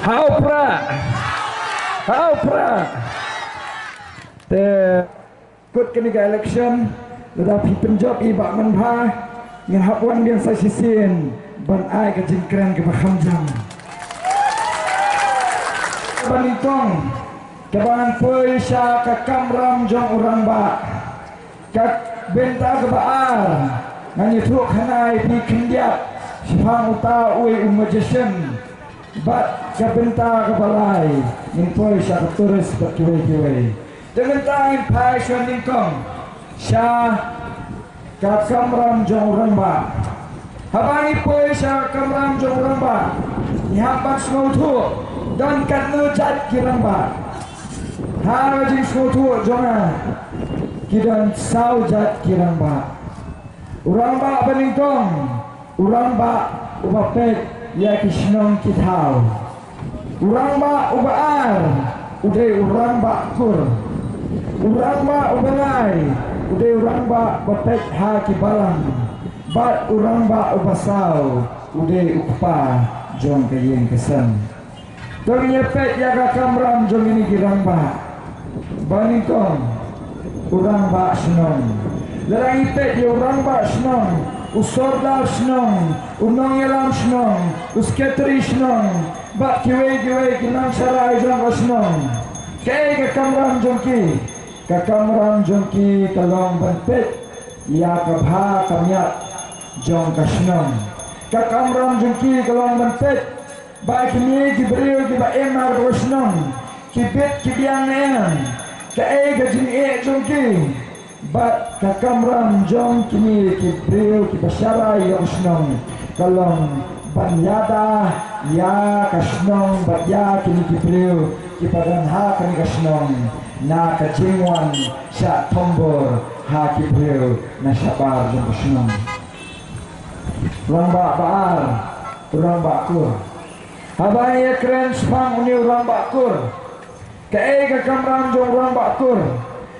How pra the good keniga election ladapi penjab ibak manbha ngin hapwan biang sa sisin ban ai ka jingkran ke bakhamjam banitong kabangan poi sya ka kamram jong urang ba ka benta ke baar ngani thuk hanai pi kindiat sifang uta ui umajesem bat ka benta ke balai ngin poi sya ka turis bat kiwai dengan time pai sya ningkong sya ka kamram jong urang ba habani poi sya kamram jong urang ba nihabat semua thu dan karena jat kirang ba harajin semua jonga kidan sau jat kirang ba urang ba beningkong urang ba ubapet ya kisnong kitau urang ba ubaar uday urang ba kur urang ba ubalai uday urang ba bapet ha kibalang bat urang ba ubasau uday ukpa jong kayeng kesan Tong nyepet yaga kamram jong ini girang ba baningkong urang ba senong larang ipet ya urang ba senong usorda senong unong yalam senong usketri senong ba kiwe kinang sarai jong ba senong kay kakamram jong ki kalong banpet ya kabha kamyat jong ka senong kakamram jong ki kalong banpet ba kini kibriyo kiba emar rosnong kibet kibiang en ka e gajin e jongki ba kakamram jong kini kibriyo kiba syarai rosnong kalong banyada ya kasnong ba ya kini kibriyo kipadan ha kani kasnong na kajingwan sya tombor ha kibriyo na syabar jong kasnong urang baar urang bakur Habai ya keren sepang uni urang bakur Kae kakamram jong urang bakur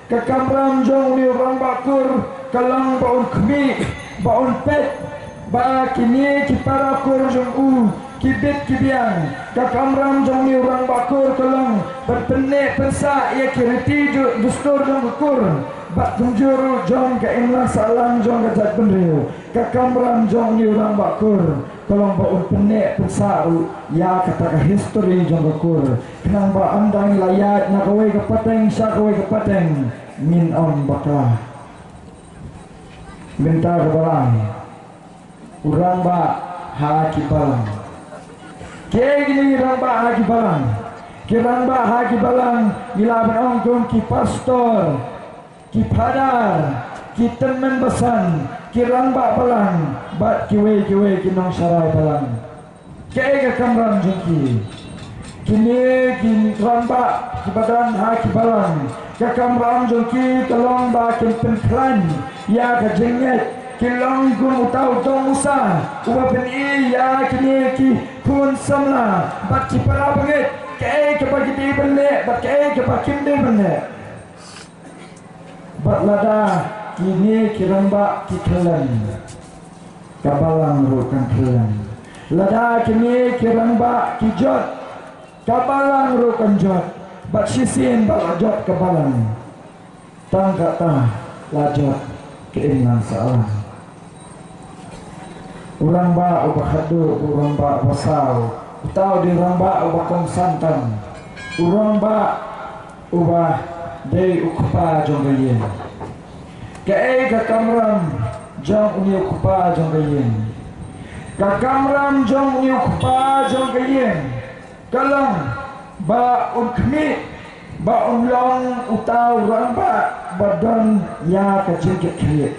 Kakamram jong uni urang bakur Kalang baun kemi Baun pet Ba kini kipara kur jong u Kibit kibiang Kakamram jong uni urang bakur Kalang berpenek pensa ya kiriti dustur jong bakur Bak tunjuru jong ka imlah salam jong ka jat penriu Kakamram jong uni urang bakur Tolong baun penek pensaru ya kata ke history jong bakur kenang ba andang layat na kawai ke pateng sya kawai ke pateng min on bakla minta ke balang urang ba ha ki balang ke gini urang ba ha ki balang kirang ba ha ki balang ilaban ong kum ki pastor ki padar ki temen besan kirang ba balang bat kiwe kinong sarai balang kaya kamram jengki kini ramba kibadan ha kibalang kakamram jengki kalong ba kimpen klan ya kajenget kilong gun utau tong usa uba peni ya kini ki kun samla bat kipara banget kaya kepagiti benne bat kaya kepakinde benne bat lada kini kiramba kikelan kabalang rukan kelan lada kini kiramba kijot kabalang rukan jot bat sisin bat jot kabalang tangka ta lajot keingan salah urang ba ubahadu urang ba basau tau di urang ba ubakong santan urang ba ubah dei ukpa jonggayen Kae kakamram jong uni ukpa jong kayen kakamram jong uni ukpa jong kayen kalong ba unkmi ba unlong utau urang ba badan ya kajingkit kiri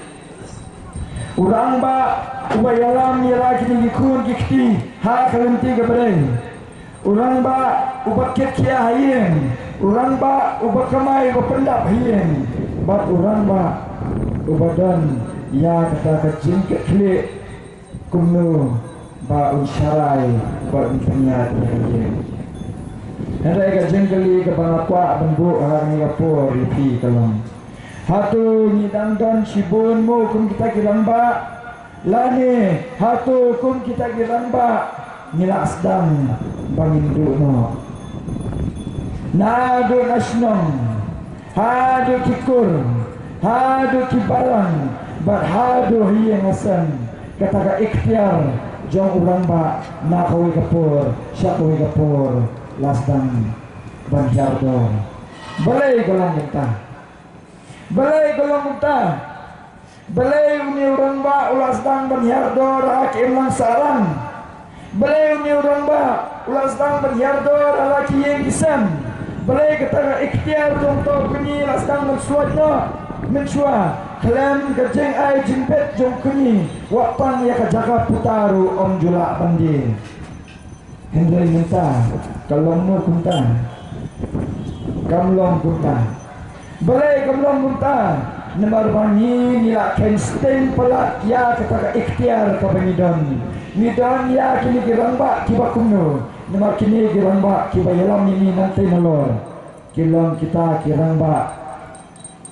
urang ba ubayalam yala kini gikun kikti ha kalenti gabreng urang ba ubakit kia hayen urang ba ubakamay bapendap hayen bat urang ba ubadan ya kata kecing keklik kumnu ba unsyarai ba unsanyat ya hendak kecing keli ke bangakwa bembuk hari kapur lipi kalong hatu ngidangdan sibun mu kum kita kirang ba lani hatu kum kita kirang ba nilak sedang bangindu no nado nasnong hado kikur hado kibarang bat hado hiyang asan kataga ikhtiar jong urang ba nakawi kapur syakawi kapur lasdang banjardo balay golong kita balay uni urang ba ulasdang banjardo raki imlang sarang balay uni urang ba ulasdang banjardo raki yang kisam balay kataga ikhtiar jong to kunyi lasdang mensuat no mensua kelam kerjeng ai jimpet jong kunyi wakpan ya kajaga putaru om jula bandi hendrai minta kalong no kunta kamlong kunta balai kamlong kunta nemar bangi nila kenstein pelak ya kataga ikhtiar kabangidon midon ya kini giramba kibakumno nemar kini giramba kibayalam ini nanti nolor kilong kita kiramba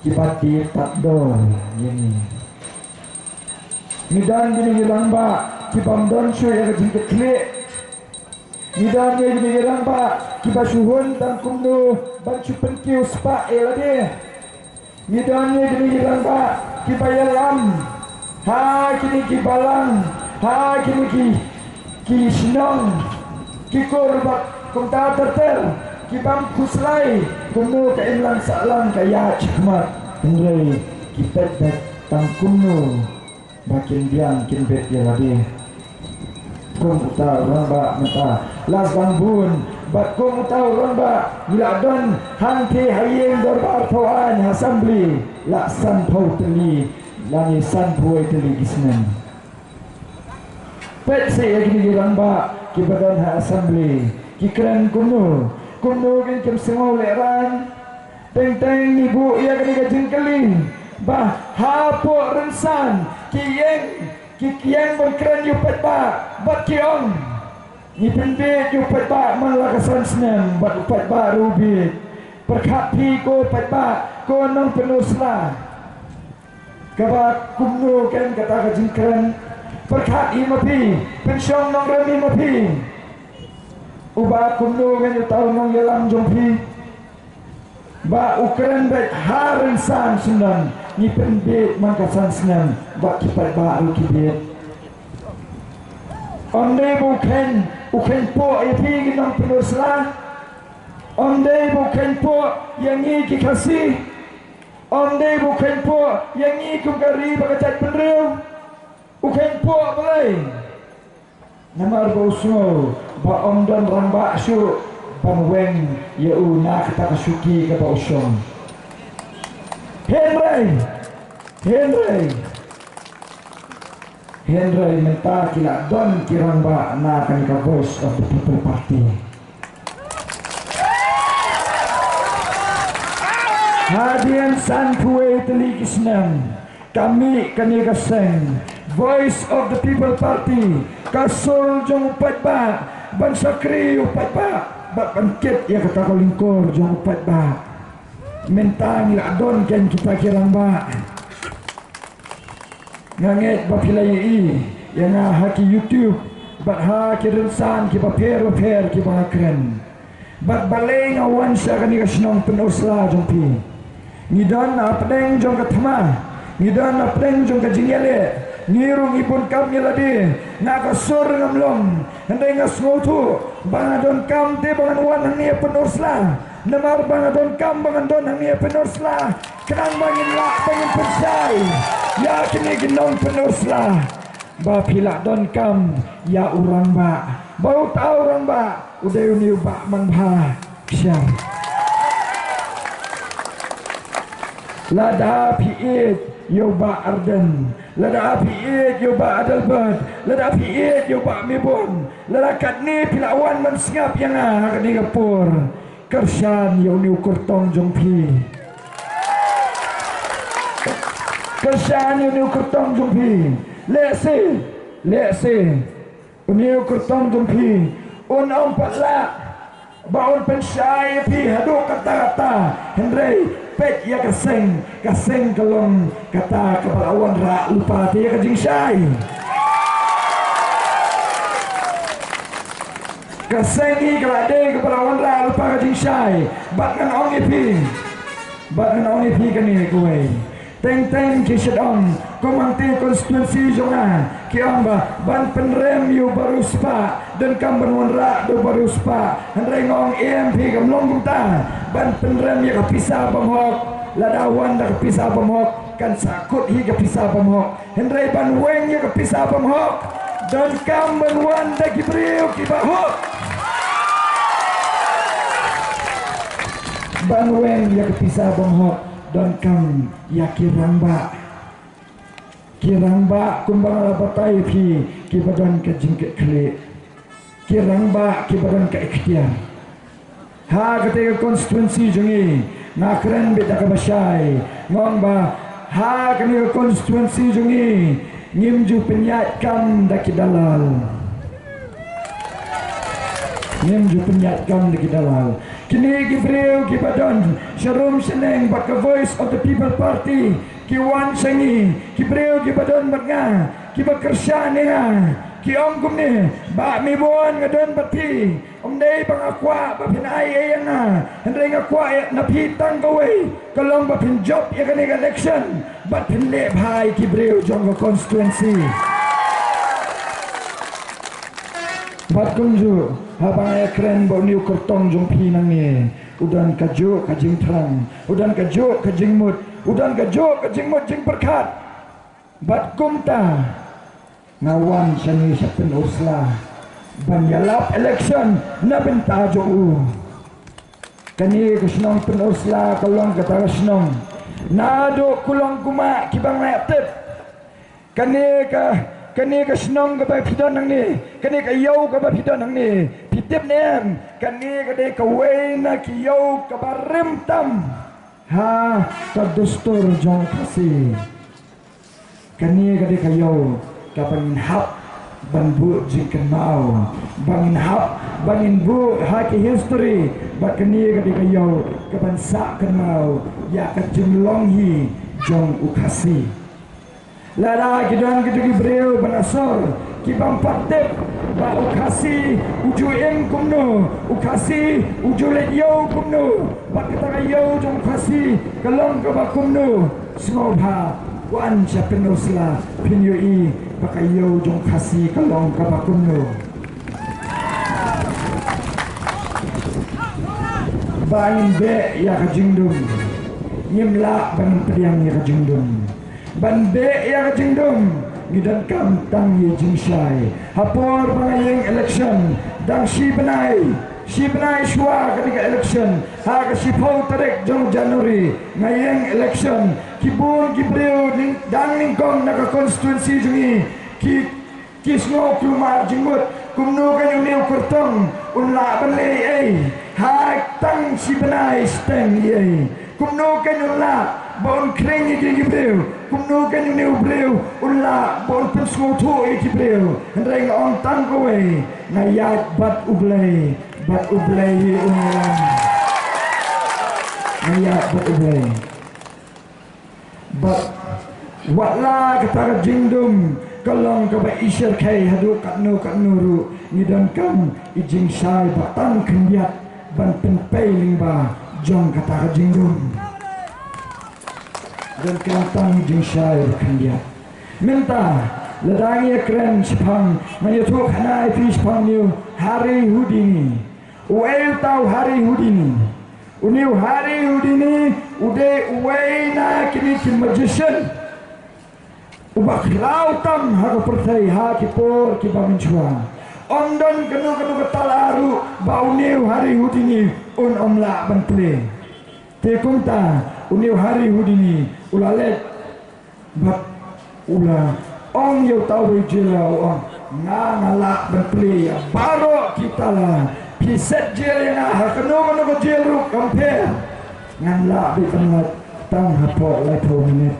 kibati takdo ini midan gini giramba kibamdon syu ya jingket klik midan gini giramba kibasuhun dan kumno bancu pentiu spa elade midan gini giramba kibayalam ha kini kibalang ha kini kisnong kikorbat kumta terter kibam kuslai kuno keimlan salang kaya cikmat hendrai kipet bet tang kuno bakin diam kinbet ya lagi kum uta ramba mata las bambun bat kum uta ramba miladon hanti hayeng dorbar tawaan assembly la san pau teli lani san puai teli gisnen pet se lagi ramba kibadan ha assembly kikran kuno kan kem semua leran teng ibu ya kena jengkeling bah hapo rensan kiyeng berkeren yupet ba bat kiong ni pende yupet ba malakasan senam bat upet ba rubi perkapi ko pet ba ko nong penusla kaba kumno kan kata jengkeling perkat imapi pensyong nong remi mapi ubah kumno kan tahu nong yalam jompi ba ukran baik harensan senang ni penbet mangkasan senang ba kipat baru kibet onde bukan po epi ginong penuslah onde bukan po yang ni kikasih onde bukan po yang ni kumkari bakacat penrew bukan po balai namar bauso ba omdan ramba syu panweng ya una kata kasuki ka bausom Henry menta kila don kiramba na kan ka voice of the people party hadian san kuwe telikisnam kami kaseng voice of the people party kasul jong upat ba bansakri upat ba bat bangkit ya kata kalingkor jong upat ba mentang ila don ken kita kirang ba nganget ba pilai yang haki YouTube bat ha kirensan ki ba per ki ba kren bat baleng awan sa kani kasnong penusla jong pi ngidan apdeng jong katma ngidan apdeng jong kajingele nirung ipun kam nyeladi nakasur ngamlong hendai ngasngotu bangadon kam te bangan hangnya penurslah nemar bangadon kam bangadon hangnya penurslah kenang bangin lak bangin persai ya kini ginong penurslah ba pilak don kam ya urang ba bau tau orang ba udah uni ba manbha syar lada piit yoba arden lada api yoba adalbad lada api yoba mibon lada kadni pilawan mansngap yang kadni kapur kersan yo ni ukur tong jongpi kersan yo ni ukur tong jongpi lese uni ukur tong jongpi on patla baon pensai pi hadu kata-kata Henry pet ya kaseng kalong kata kepalawan ra lupa dia kajing syai Kesengi kelade kepada wanra lupa kajing syai. Bat ngan ong ipi. Bat ngan ong ipi kani kuwe. Teng-teng kisadong komante konstituensi jonga kiong ba ban penrem yu baru spa dan kamban wanra do baru spa handreng ong EMP kamlong kumta ban penrem ya kapisa pamhok ladawan da kapisa pamhok kan sakut hi kapisa pamhok handreng ban weng ya kapisa pamhok dan kamban wan da kibriu kibahok ban weng ya kapisa pamhok dan kam ya kiramba kumbang labatai pi kibadan ke jingket kle kiramba kibadan ke ikhtiar ha ketika konstituensi jungi ngakren beta ka basyai ngong ba ha ketika konstituensi jungi ngimju penyat kam daki dalal ngimju penyat kam daki dalal kini gibreu kibadan syarum seneng bak voice of the people party kiwan sengi kibreu kibadan batnga kibakersya neha kiong kumne ba mibuan ngadon bati omdei bang akwa ba pinai ayanga hendreng akwa na pitang kowe kalong ba pin job ya kani election bat pinle bhai kibreu jong constituency bat kunju habang ekren bo niu kertong jong pi nang ni udan kajo kajing terang udan kajo kajing mut udan kajo kajing mut jing berkat bat kumta ngawan sani sapen usla ban yalap election na benta jo u kani kusnong pen usla kolong kata kusnong nado kulong kuma kibang leptet kani ka senong ka ba pidon nang ni kani ka yau ka ba pidon nang ni pitip nem kani ka de ka wei na ki yau ka ba rim tam ha ka dustur jong kasi kani ka de ka yau ka bangin hap ban bu jikan mau bangin hap bangin bu ha ki history ba kani ka de ka yau ka ban sa kan mau ya ka jumlong hi jong ukasi lara kidan kitu kibreu banasor kibam patep ba ukasi uju eng kumno ukasi uju let yo kumno ba kita yo jong kasi kalong ka ba kumno smobha wan chapenosla pinyoi ba kayo jong kasi kalong ka ba kumno bain be ya kajingdum nyimla ban priang ya kajingdum ban be ya kajingdum gidan kam tang ye jingshai hapor pangayeng election dang si benai shwa ketika election ha ka si pau tarek jong Januari ngayeng election kibun kibreu dang ningkong naka konstituensi jungi ki sngo kumar jingmut kumno kan uniu kurtong unla banle ai ha tang si benai steng ye kumno kan unla bon kreng iki gibreu kumno kan uniu breu unla bon pensmo to iki breu reng on tang kowe ngayat bat ublei ulang ngayat bat ublei bat watla ketara jingdum kalong ka ba isyer kai hadu katno ru ngidan kam ijing sai batang kendiat ban penpai lingba jong ketara jingdum dan kelantang ijing sai kendiat minta ledangi keren sepang menyutuk hanai fi sepang niu hari hudini uel tau hari hudini uniu hari hudini ude uena kini ki magician ubak lautam hago pertai ha ki por ki baminchua ondon kenu ketalaru bau niu hari hudini omla bantle te kumta uniu hari hudini ulalet bat ula ong yo tau jela ong ngala bentle ya baro kita lah piset jel yang kenu jel ru compare ngala bi pengat tang hapo lai tho minit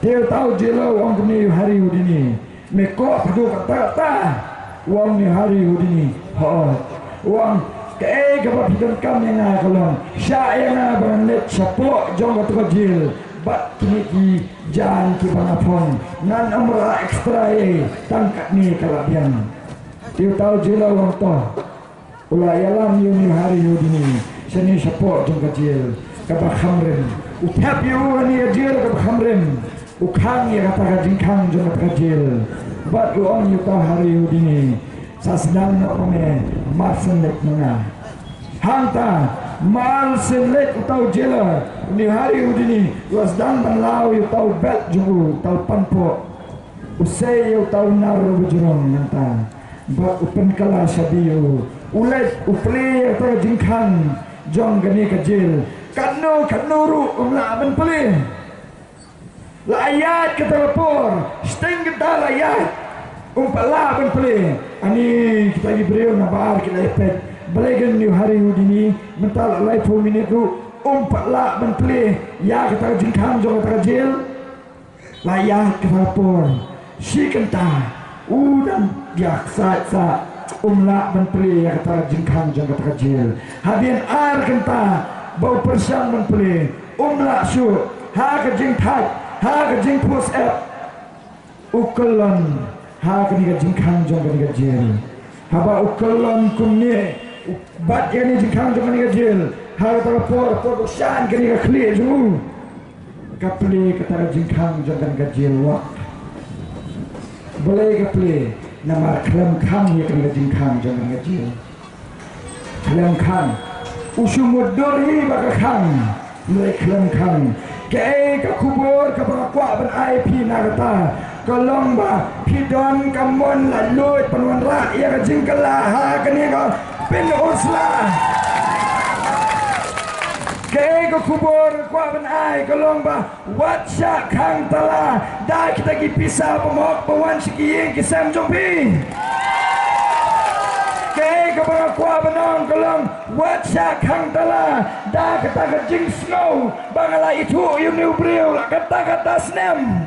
dia tahu jela ong ni hari udini meko padu kata wong ni hari udini ho wong ke ke pidon kam yang kolon sya yang banget sapo jong to jel bat kini ki jan ki bangapon nan amra ekstra tangkat ni kalabian Tiu tahu jela orang to. Ulai alam ni hari ini seni support jong kecil kabah khamrem. Utap yu ni ajil kabah khamrem. Ukang ya kata jingkang jong kecil. Bat uang yu tahu hari ini sasdang nak kami marsen lek mana. Hanta mal senlet utau jela ni hari ini wasdang banlau yu tahu bet jong tahu panpo. Usai yu tahu naru bujurong nanta. Ba upen kala sabiu ulet upli atau jingkan jong gani kecil kanuru umla ben peli layat kita lapor sting kita layat umpala ben peli ani kita diberiu nabar kita epet belegan ni hari ini mental live 4 minit tu umpala ben peli ya kita jingkan jong kecil layat kita lapor si kenta udan dia sa umla menteri yang kata jingkang jang kata kecil hadian ar kenta bau persang menteri umla su ha ke jing tak ha ke jing push up ukelan ha ke ni jingkang jang kata kecil haba ukelan kumni bat yang ni jingkang jang kata kecil ha kata por shan ke ni clear ju kapli kata jingkang jang kata kecil wak boleh kapli nama kelam kang ya kena jingkang jangan ngajil kelam kang usumudur hi baka kang mulai kelam kang ke kubur ke bakwa ben IP nagata kolong ba pidon kamon lalut penuan rak ya ke jingkala ha kene ka pin usla ke kubur kwa ben ai kolong ba watsha kang tala da kita gi pisah pemok pawan sikiyeng kisam jompi ke kwa benong kolong watsha kang tala da kita ke jing snow bangala itu yunu brio la kata snem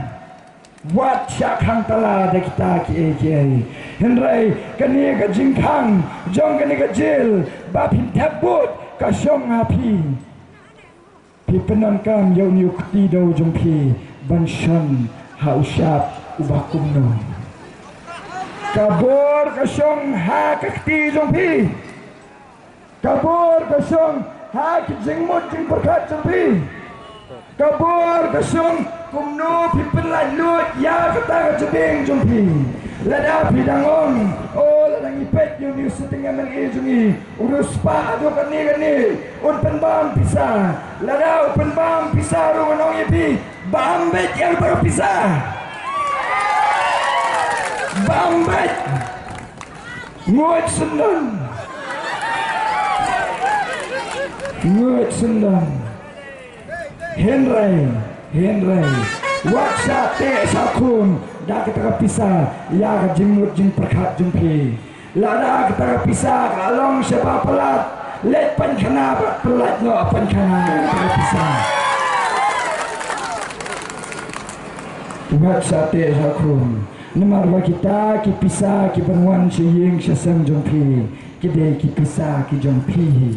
watsha kang tala da kita ki henrai kani ke jing kang jong kani ke jil ba pin tabut ka shong api pi penangkam yau ni ukti do jumpi banshan hausap ubakumno kabur kasong ha kakti jumpi kabur kasong ha kijingmut jing perkat jumpi kabur kasong kumno pi penlalut ya kata kejebing jumpi lada bidangong oh ladang ipet yung ni setengah meli jungi urus pa ado kani un penbam pisah lada penbam pisah ru manong ipi bambet yang baru pisah bambet nguat sendan Henry waksa te sakun dah kita pisah ya jingmut jing perkat jumpi lada kita pisah kalong siapa pelat let pan kana pelat no pan kana kita pisah waksa te sakun nomor kita ki pisah ki benwan siying sesam jumpi kide ki pisah ki jumpi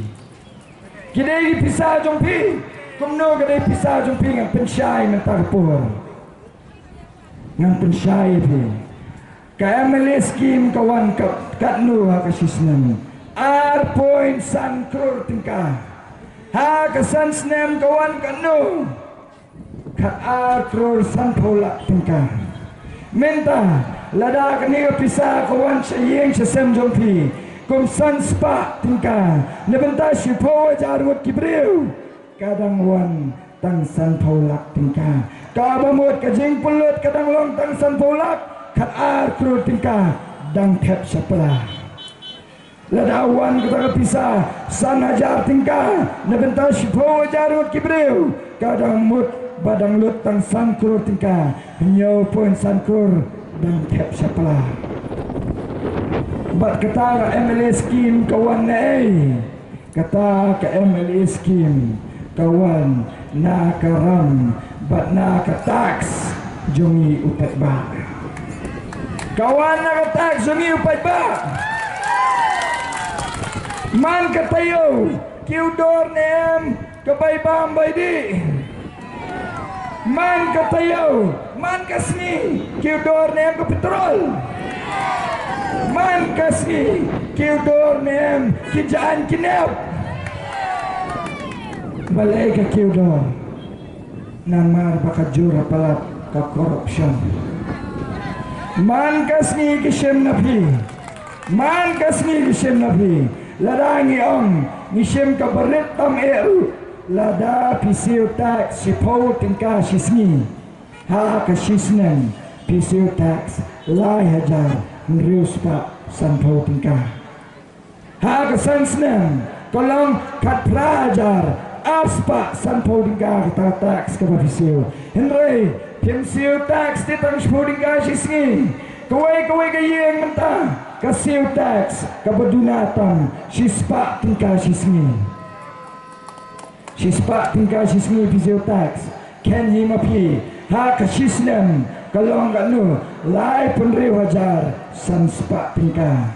kide ki pisah jumpi kumno kide pisah jumpi ngan pensyai mentagpur ngan pensyai pi KML skim kawan kat nu ha kasisnem ar point san kror tingkah ha kasan snem kawan kat nu kat ar kror san pola tingkah menta lada kani pisah kawan sayeng sesem jompi kum san spa tingkah nebenta sipo jarut kibriu kadang wan tang san polak tingkah kabamut kajing pulut kadang long tang san polak kat ar krut tingkah dang tep sepelah ladawan kita pisah san ajar tingkah nebenta sipo jarut kibriu kadang mut badang lut tang san krut tingkah nyau pun san krut dang tep sepelah bat kata MLA skim kawan kata ke MLA skim kawan na karam bat na kataks jungi upat ba kawan na kataks jungi upat ba man katayo kiudor nem kabay bambay di man katayo man kasni kiudor nem ka petrol man kasih kiudor nem kijaan kinep balai ke kiudor namar bakajur palat ke corruption man kasih kisem nabi larangi ong nisem ka barit tam lada pisiu tax sipau tingkah sisni ha ka sisnen pisiu tax lai hajar merius pak sanpau tingkah ha ka sansnen kolong kat prajar aspa sanpau tingkah kata tax ka pisiu henry pisiu tax titang sipau tingkah sisni kawai kayeng mentah kasiu tax kabadunatan sispa tingkah sisni sispa tingkah sisni pisiu tax ken himapi ha kasisnem kalong kanu lai penri wajar san spa tingkah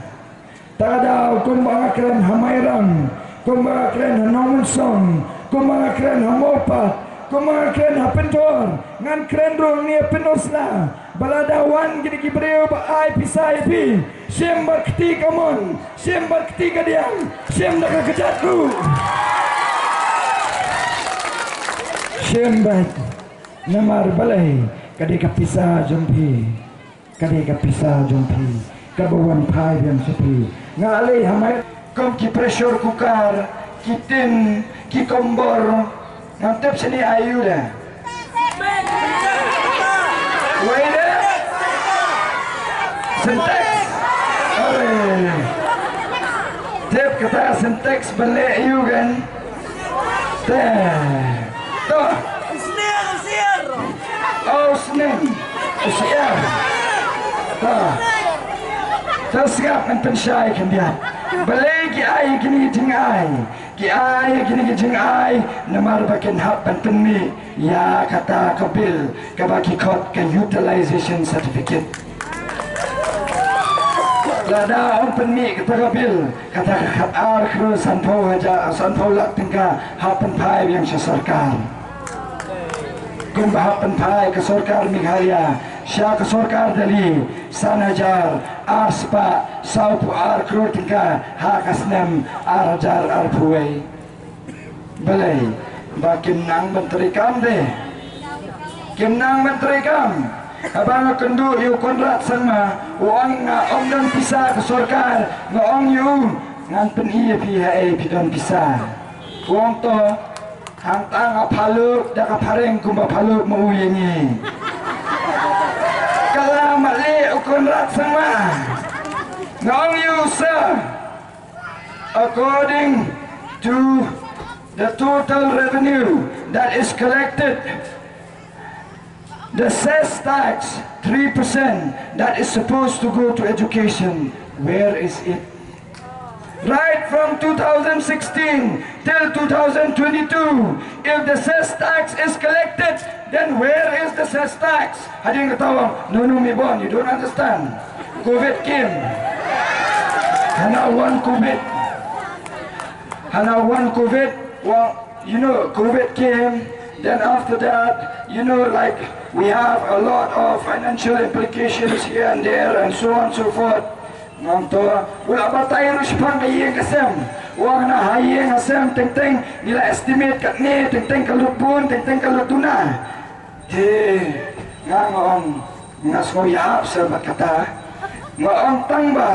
tadau kumbang keren hamairang kumbang keren hanomsong kumbang keren hamopat kumbang keren hapentor ngan keren rong ni penosla baladawan gini kibreu ba ai pisai pi sem bakti kamon sem bakti kadiang sem nak kejatku sem bat namar balai kadika pisah jompi kabawan pai yang sepi ngalai hamai kom ki pressure cooker kitin ki kombor ngantep sini ayu dah waida sentex tep kata sentex balik ayu kan toh oh seneng usiar tersiap dan pensyai kendian balai ki ai kini jing ai namar bakin hak penting ya kata kabil kabaki kot ke utilization certificate lada open mi kata kabil kata kat ar kru sanpau lak tingkah hapen pai yang sarkar kumbahapan pai ke sarkar Meghalaya sya ke sarkar Delhi sanajar arspa saupu ar kru tingkah hakasnem arajar arpuai balai bakin nang menteri kam deh kimnang menteri kam abang kendu yu konrat sama uang om dan pisah ke sarkar ngong yu ngan pen iya pidon pisah uang to hantang apaluk dak apareng kumba paluk mau yengi kalau mali konrat sama ngong yu sir according to the total revenue that is collected, the cess tax 3% that is supposed to go to education, where is it? Right from 2016 till 2022, if the cess tax is collected, then where is the cess tax? Ada yang ketawa, no Mibon, you don't understand. COVID came, hana one COVID. Well, you know, COVID came, then after that, you know, like, we have a lot of financial implications here and there, and so on and so forth. Nganto, wala ba tayo ruspang kayeng kasem? Wang na hayeng kasem, ting-ting, nila estimate kat ni, ting-ting kalupun, ting-ting kalutuna. Ngong, ngasoyap sa kata, ngong tangba.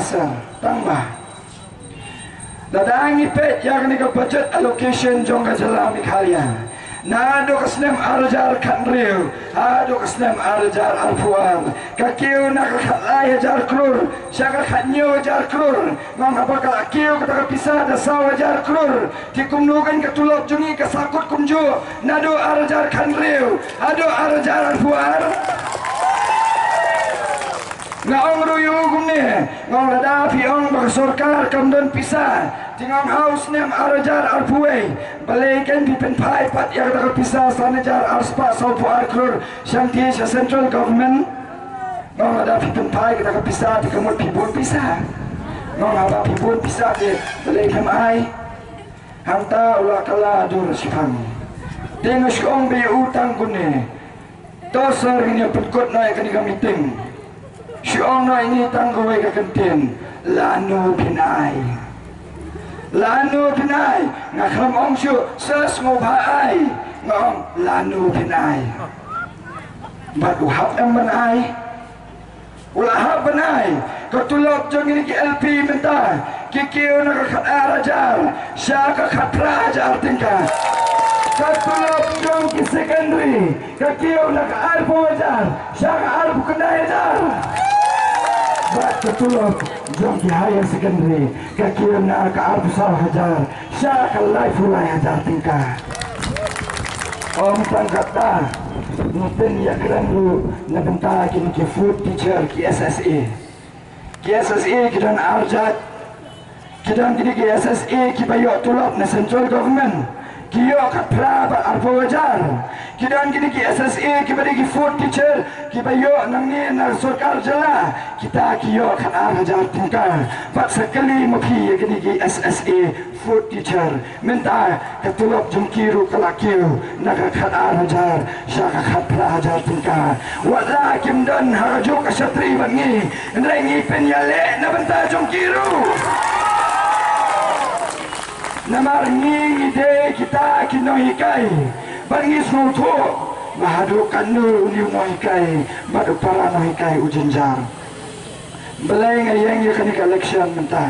Dadang ipet yang ni budget allocation jong kajala Meghalaya. Nado kasnem arjar kanriu, ado kasnem arjar alfuar. Kakiu nak kalai jar krur, syaka kanyo jar krur. Ngong apa kakiu kata pisah dasaw jar krur. Tikumnugan ketulok jungi kesakut kumju. Nado arjar kanriu, ado arjar alfuar. Ngong ruyu gumne, ngong lada piong baksorkar kamdon pisah. Tingong house nem arajar arpuai, balaikan pipen pai pat yang tak pisah sanajar arspa saupu arkur shanti sa central government. Ngong ada pipen pai kita pisah di kamut pibun pisah. Ngong ada pibun pisah di balaikan ai. Hanta ulah kala dur sipang. Tengok ngong be utang gune. Tosar ini petkot naik ke meeting. Siang na ini tangguai ke kantin. lanu pinai ngakram ong syu ses ngobai ngong lanu pinai bat uhap yang benai ulahap benai ketulok jong ini ki LP mentah kikiu nak kat arajar syaka kat rajar tingkah ketulok jong ki secondary kikiu nak arbu ajar syaka arbu kendai ajar bat ketulok jong ki higher secondary kikiu nak arbu salah ajar syaka life ulai ajar tingkah om tangkata nutin ya keren lu nabenta kini ki food teacher ki SSA kidan arjat kidan kini ki SSA ki bayok tulok na central government kiyo kat praba arpo wajar kidan kini ki SSA ki bagi ki food teacher ki bayok nang ni na sarkar jala kita kiyo kat arjar tingkar bat sekali mopi kini ki SSA food teacher minta ketulok jungkiru kalakiu naga kat arajar syaka kat prajar tingkar wala kim dan harajuk asyatri bangi nrengi penyale na benta jungkiru namar ngi ide kita kinohikai bangi sutu mahadu kanu ni mohikai madu para nohikai ujenjar belai ngayeng ya kanik election mentah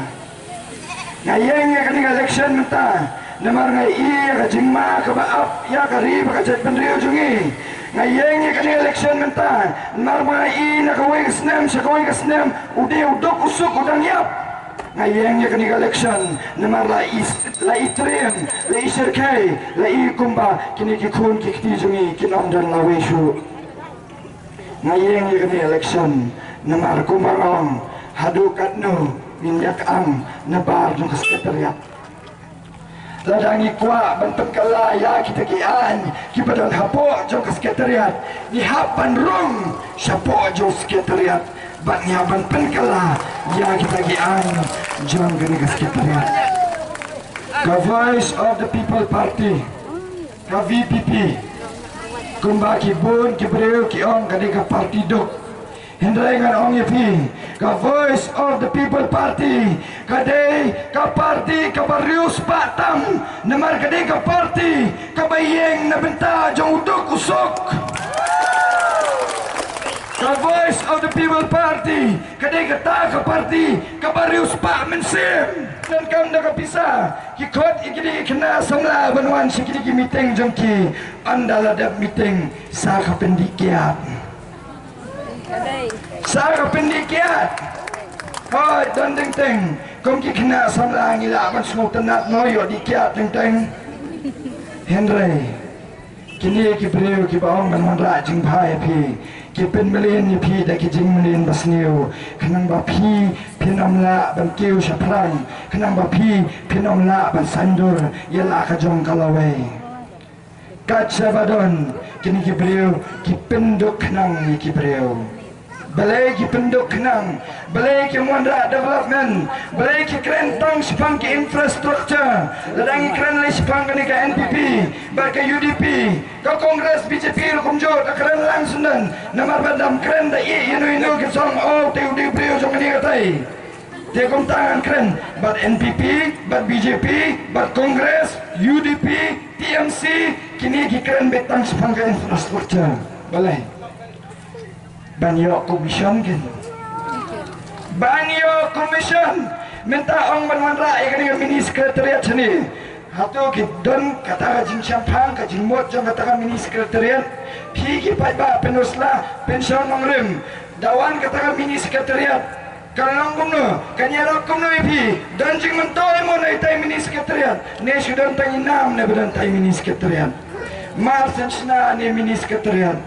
ngayeng ya kanik election mentah namar ngai iya ka jingma ka baap ya ka ri ka jet penriu jungi ngayeng ya kanik election mentah namar ngai na ka wei snem sa ka wei snem ude udok usuk udang yap ngayeng ya kanik election namar la itrem la isirkai la ikumba kini kikun kikti jungi kinom dan la weishu ngayeng ya kanik election namar kumarong hadu katnu minyak ang nabar jung sekretariat ladangi kuat bentuk kalaya kita kian kipadang hapok jung sekretariat ni hapan rung syapok jung sekretariat bat nyaban penkala ya kita kian jung gani sekretariat the Voice of the People Party ka VPP kumba kibun kibreu kiong gani ka party dok Hendrengan ong yepi ka Voice of the People Party kadai ka party ka Barius Batam namar kadai ka party ka bayeng na benta jong udok usok ka Voice of the People Party kadai ka ta ka party ka Barius Pak Mensim dan kam na kapisa kikot ikidi kena samla banwan sikidi ki meeting jong ki andala dap meeting sa ka pendikiat saya pendikiat oh dan teng kom ki kena samla ngila ban semua tenat noyo dikiat teng Henry kini ki breu ki baong ban mandra jing bhai phi ki pen melin ni phi da ki jing melin basniu kanang ba phi pinamla ban kiu shaprang kanang ba phi pinamla ban sandur yela ka jong kalawai kat sabadon kini ki breu ki penduk kanang ni ki breu balai ki penduk kenang, balai ki muandra development, balai ki kerentang sepang ki infrastruktur, ladangi keren lai sepang kani ka NPP, bar ka UDP, ka Kongres BJP rukumjot, ka keren lang sundan, namar badam keren da inu ki song oh teu di brio jong ni katai. Dia kom tangan keren, bat NPP, bat BJP, bat Kongres, UDP, TMC, kini ki keren betang sepang ka infrastruktur, balai. Banyo Commission kan Banyo Commission minta ong banwanra ikan mini sekretariat sini hatu kidon kata jing champang ka jing mot jong kata mini sekretariat pigi pai ba penusla pension nongrem dawan kata mini sekretariat kalau kumno kanyara kumno ipi dan jing mentoy mo na itai mini sekretariat ne sudan tanginam ne badan tai mini sekretariat marsen sna ne mini sekretariat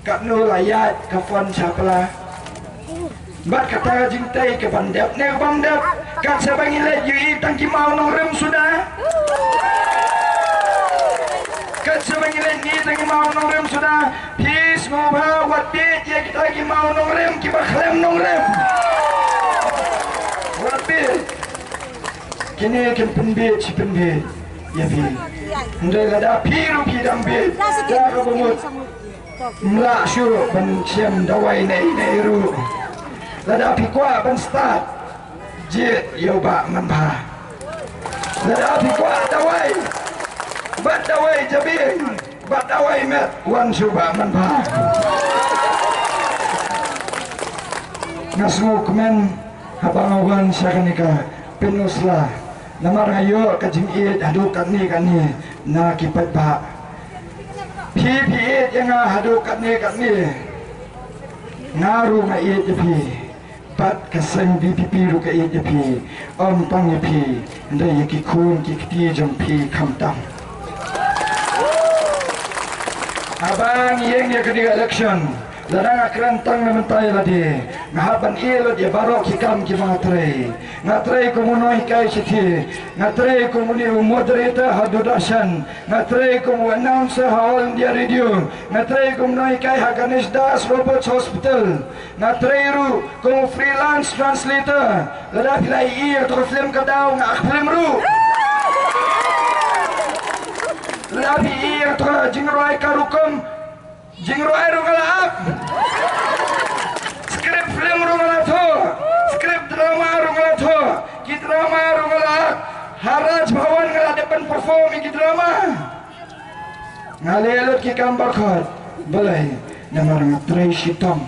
kat nu layat ke fon sapala bat kata jintai ke bandap ne bandap kat sabangilet yu tangki mau nong rem sudah kat sabangilet ni tangki mau nong rem sudah his ngobha wat bit ya kita lagi mau nong rem ki bakhlem nong rem wat bit kini ken penbit si penbit ya bi ndai ada piru ki dambit ya ko bumut mla syuruk ban siam dawai nei ru lada pikwa ban start jit yo ba man ba la bi kwa dawai bat dawai jabi bat dawai met wan su ba man ba ngasmo komen habang awan sa kanika pinusla namar ngayo kajing iit haduk kani na kipat ba PPE yang haduk kani ngaru nga iit jabi pat kasang BPP ru ka iit jabi pang jabi ndai yakikun kikti jong pi kamtam abang yang ya ketiga election larang akrantang naman tayo ladi ngahaban ilod ya barok hikam ki mga tray kumunoy kay siti tray kumuni moderator hadudasan tray kumu announcer hall dia radio tray kumunoy kay Haganis Das Roberts Hospital tray ru kumu freelance translator lada pilay iya to film kadaw nga film ru lada iya to jingroy karukom jingroy ru kalaap skrip film ru kalato skrip drama ru kalato ki drama ru kalap haraj bhawan kala depan perform ki drama ngalelot ki kambar khot balai namar ngatray shitom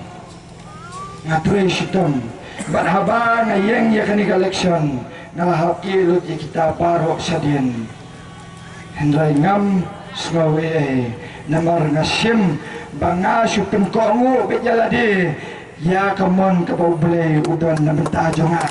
bat haba ngayeng ya kani election ngalahap ilot ya kita parok sadien hendrai ngam ngawe namar ngasim banga supin kongu bejaladi ya kamon kapaubelay udan na bentajonga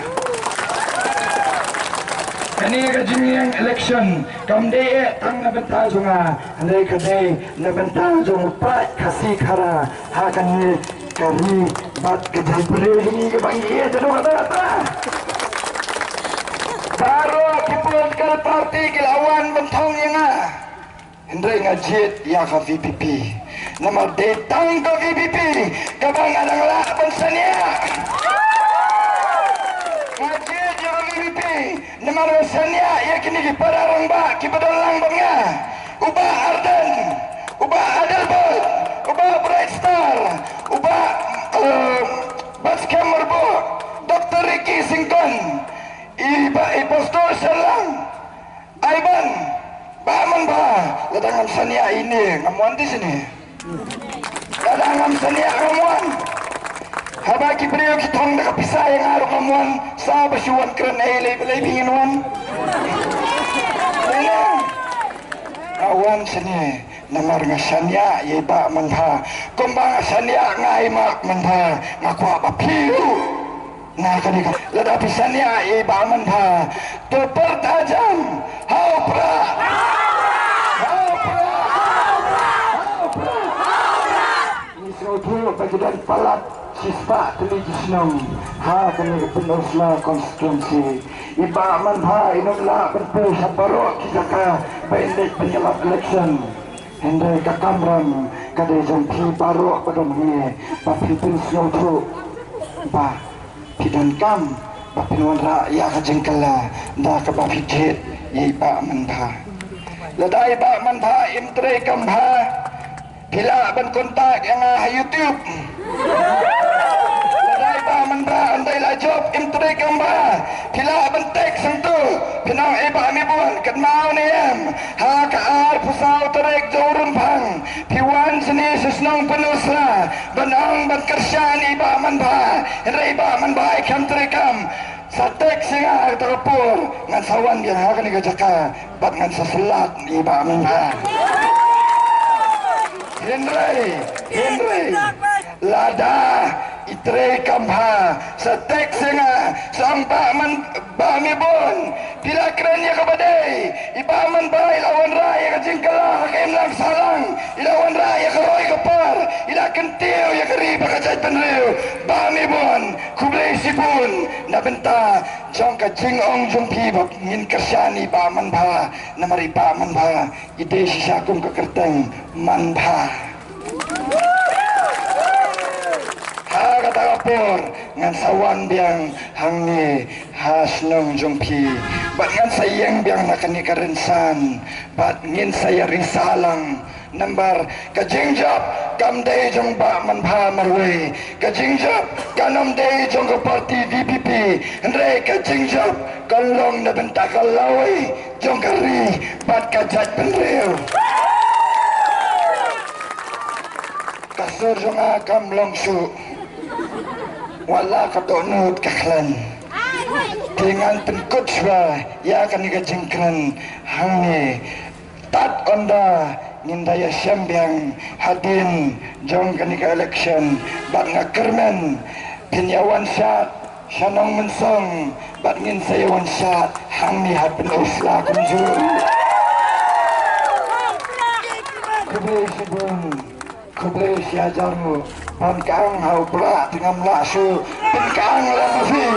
kani kajing election kamde tang na bentajonga andai kadai na bentajong pat kasi kara hakan kari bat kajay bule ini kebangi jadong kata baru kipun kal parti kilawan bentong yang hendrai ngajit ya ka VPP nama datang ke VPP kabang adang laban sania ngajit ya ka VPP nama sania ya kini ki pararang ba ki badalang bangnya uba Arden uba Adelbert uba Bright Star uba Baskem Merbo Dr. Ricky Sington iba Impostor Selang Aiban Baman ba ladangan sania ini ngamuan di sini ladangan sania ngamuan habaki beliau kitong nakapisa yang araw ngamuan sa basyuan keren ilay binginuan awan sini namar nga sania iba man ba kumbang sania nga imak man ba ngakuha papilu na kanika ladapi sania iba man ba tupar tajam haupra Isrotu bagian palat sispa televisiong ha kami penosla konstitusi iba man ha inumla berpe sa baro kita ka pendek penyelap election hendai ka kamram kada jampi baro pada mengi papipin snotu ba pidan kam bapinuan rakyat kajengkala da ka bapikit iba man ha ladai ba man ha imtre kam ha pila ban kontak yang YouTube ladai ba man ba andai la job imtre kam ba pila ban tek sangtu pinang iba mi buan kat mau ni ha ka ar pusau terek jorun bang piwan seni sesnong penusra banang ban kersan iba man ba iba man ba ikam terekam satek singa terpur ngan sawan dia ha kan gajaka bat ngan seselat iba man ba Henry lada itre kamha satek singa sampa man bami bon pila kerennya kabadai ibaman ba ilawan raya kajingkala kaim lang salang ilawan raya karoy kapar ila kentiu ya kariba kajay penriu bami bon kublay sipun nabenta jong kajingong jumpi bab ngin kasyani baman ba namari baman ba ide sisakum kekerteng man ba katapor ngan sawan biang hangi hasnong jongpi bat ngan sayang biang nakani karensan bat ngin saya risalang number kajingjap kam day jong ba man pha marwe kajingjap kanam day jong ko party DPP andre kajingjap kalong na benta kalawai jong kari bat kajat penreu kasur jong akam longsu wala kadonut kaklan dengan penkut swa ya akan digajengkan hangi tat onda ngindaya syambiang hadin jong kanika election bat ngakermen pinyawan syat syanong mensong bat ngin sayawan syat hangi hapen usla kunjur kubay sibun kubay siajarmu pankang hau pula dengan lasu pankang lamafi